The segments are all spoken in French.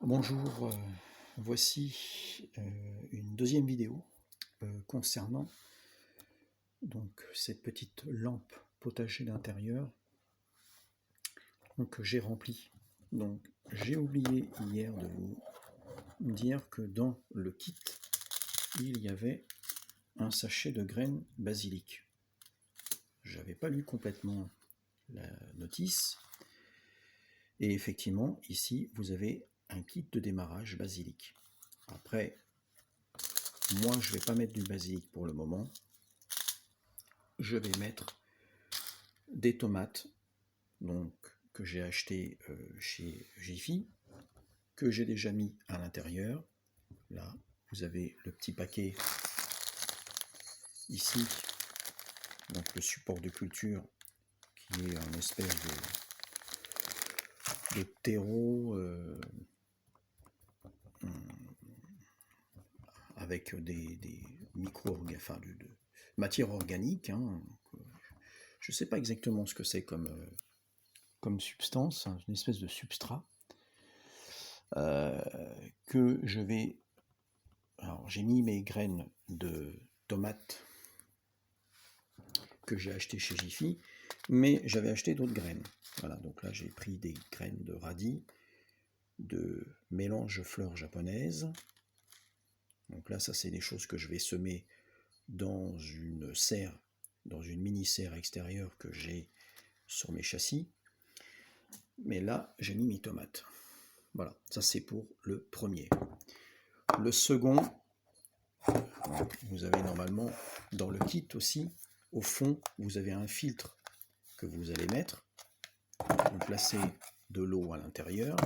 Bonjour, voici une deuxième vidéo concernant donc cette petite lampe potager d'intérieur que j'ai remplie. Donc j'ai oublié hier de vous dire que dans le kit il y avait un sachet de graines basilic. J'avais pas lu complètement la notice et effectivement ici vous avez un kit de démarrage basilic. Après, moi je vais pas mettre du basilic pour le moment. Je vais mettre des tomates donc, que j'ai acheté chez Jiffy, que j'ai déjà mis à l'intérieur. Là, vous avez le petit paquet ici, donc le support de culture qui est un espèce de terreau avec des enfin de matière organique. Je ne sais pas exactement ce que c'est comme substance, une espèce de substrat que je vais... Alors j'ai mis mes graines de tomates que j'ai acheté chez Jiffy, mais j'avais acheté d'autres graines. Voilà, donc là j'ai pris des graines de radis, de mélange fleurs japonaises. Donc là, ça c'est des choses que je vais semer dans une serre, dans une mini serre extérieure que j'ai sur mes châssis. Mais là, j'ai mis mes tomates. Voilà, ça c'est pour le premier. Le second, vous avez normalement dans le kit aussi, au fond, vous avez un filtre que vous allez mettre. Vous placez de l'eau à l'intérieur.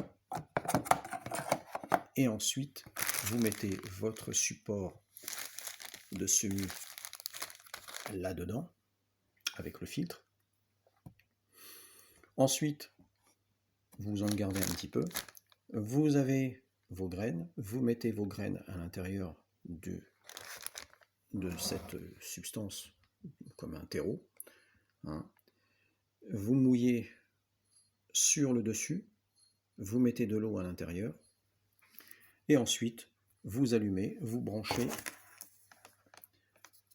Et ensuite, vous mettez votre support de semis là-dedans, avec le filtre. Ensuite, vous en gardez un petit peu. Vous avez vos graines. Vous mettez vos graines à l'intérieur de cette substance, comme un terreau. Vous mouillez sur le dessus. Vous mettez de l'eau à l'intérieur. Et ensuite, vous allumez, vous branchez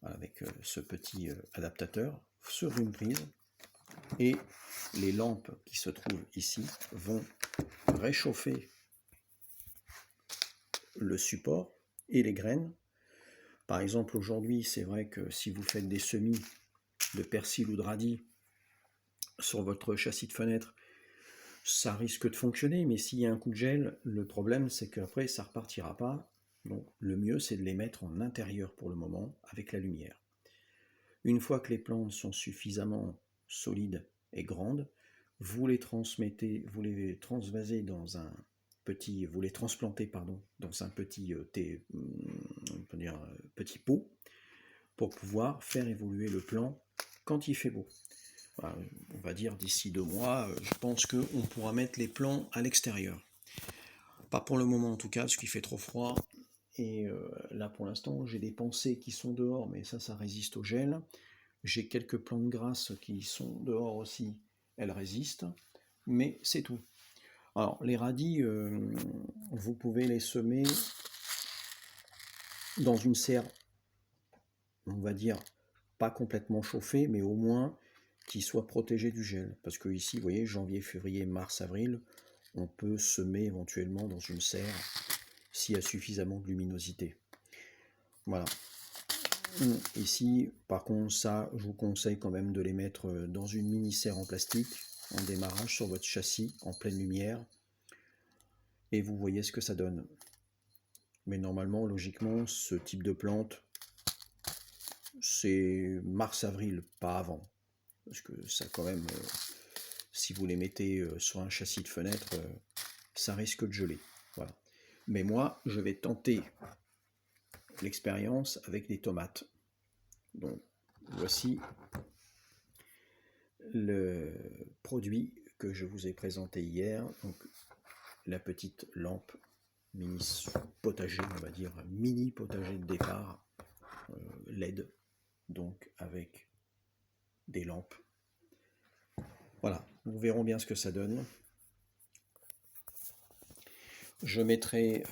avec ce petit adaptateur sur une prise et les lampes qui se trouvent ici vont réchauffer le support et les graines. Par exemple, aujourd'hui, c'est vrai que si vous faites des semis de persil ou de radis sur votre châssis de fenêtre, ça risque de fonctionner, mais s'il y a un coup de gel, le problème c'est qu'après ça repartira pas. Donc le mieux c'est de les mettre en intérieur pour le moment avec la lumière. Une fois que les plantes sont suffisamment solides et grandes, vous les transmettez, vous les transvasez dans un petit, vous les transplantez dans un petit petit pot pour pouvoir faire évoluer le plant quand il fait beau. On va dire d'ici 2 mois, je pense qu'on pourra mettre les plants à l'extérieur. Pas pour le moment en tout cas, parce qu'il fait trop froid. Et là pour l'instant, j'ai des pensées qui sont dehors, mais ça résiste au gel. J'ai quelques plantes grasses qui sont dehors aussi, elles résistent, mais c'est tout. Alors les radis, vous pouvez les semer dans une serre, on va dire, pas complètement chauffée, mais au moins qui soit protégée du gel. Parce que ici, vous voyez, janvier, février, mars, avril, on peut semer éventuellement dans une serre s'il y a suffisamment de luminosité. Voilà. Ici, par contre, ça, je vous conseille quand même de les mettre dans une mini serre en plastique, en démarrage sur votre châssis, en pleine lumière, et vous voyez ce que ça donne. Mais normalement, logiquement, ce type de plante, c'est mars-avril, pas avant. Parce que ça quand même, si vous les mettez sur un châssis de fenêtre, ça risque de geler. Voilà. Mais moi, je vais tenter l'expérience avec des tomates. Donc, voici le produit que je vous ai présenté hier. Donc, la petite lampe mini potager, on va dire, mini potager de départ, LED, donc avec des lampes. Voilà, nous verrons bien ce que ça donne. je mettrai...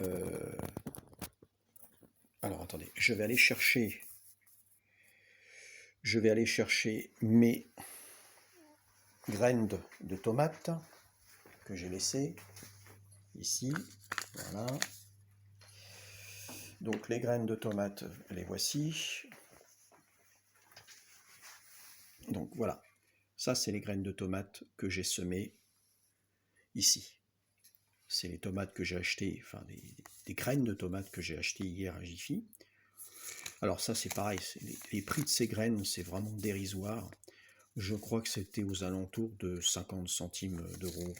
alors attendez, je vais aller chercher mes graines de tomates que j'ai laissées ici. Voilà. Donc les graines de tomates, les voici. Donc voilà, ça c'est les graines de tomates que j'ai semées ici. C'est les tomates que j'ai achetées, enfin des graines de tomates que j'ai achetées hier à Jiffy. Alors ça c'est pareil, les prix de ces graines c'est vraiment dérisoire. Je crois que c'était aux alentours de 50 centimes d'euros.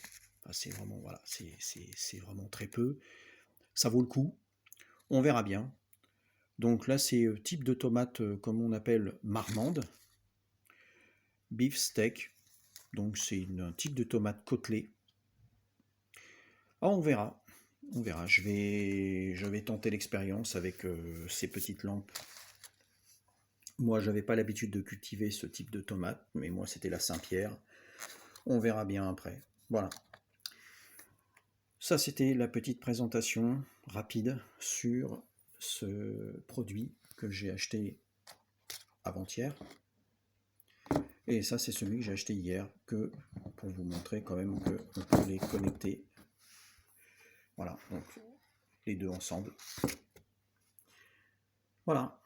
Enfin, c'est vraiment, voilà, c'est vraiment très peu. Ça vaut le coup, on verra bien. Donc là c'est type de tomate comme on appelle marmande. Beef steak, donc c'est un type de tomate côtelée. Ah, on verra, on verra. Je vais tenter l'expérience avec ces petites lampes. Moi, je n'avais pas l'habitude de cultiver ce type de tomate, mais moi, c'était la Saint-Pierre. On verra bien après. Voilà. Ça, c'était la petite présentation rapide sur ce produit que j'ai acheté avant-hier. Et ça, c'est celui que j'ai acheté hier, pour vous montrer quand même qu'on peut les connecter. Voilà, donc les deux ensemble. Voilà.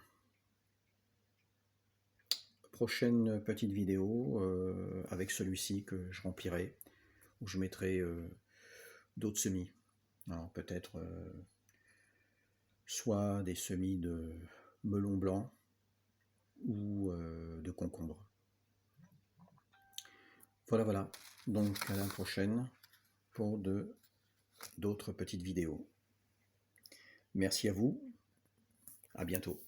Prochaine petite vidéo avec celui-ci que je remplirai, où je mettrai d'autres semis. Alors peut-être soit des semis de melon blanc ou de concombre. Voilà. Donc à la prochaine pour d'autres petites vidéos. Merci à vous. À bientôt.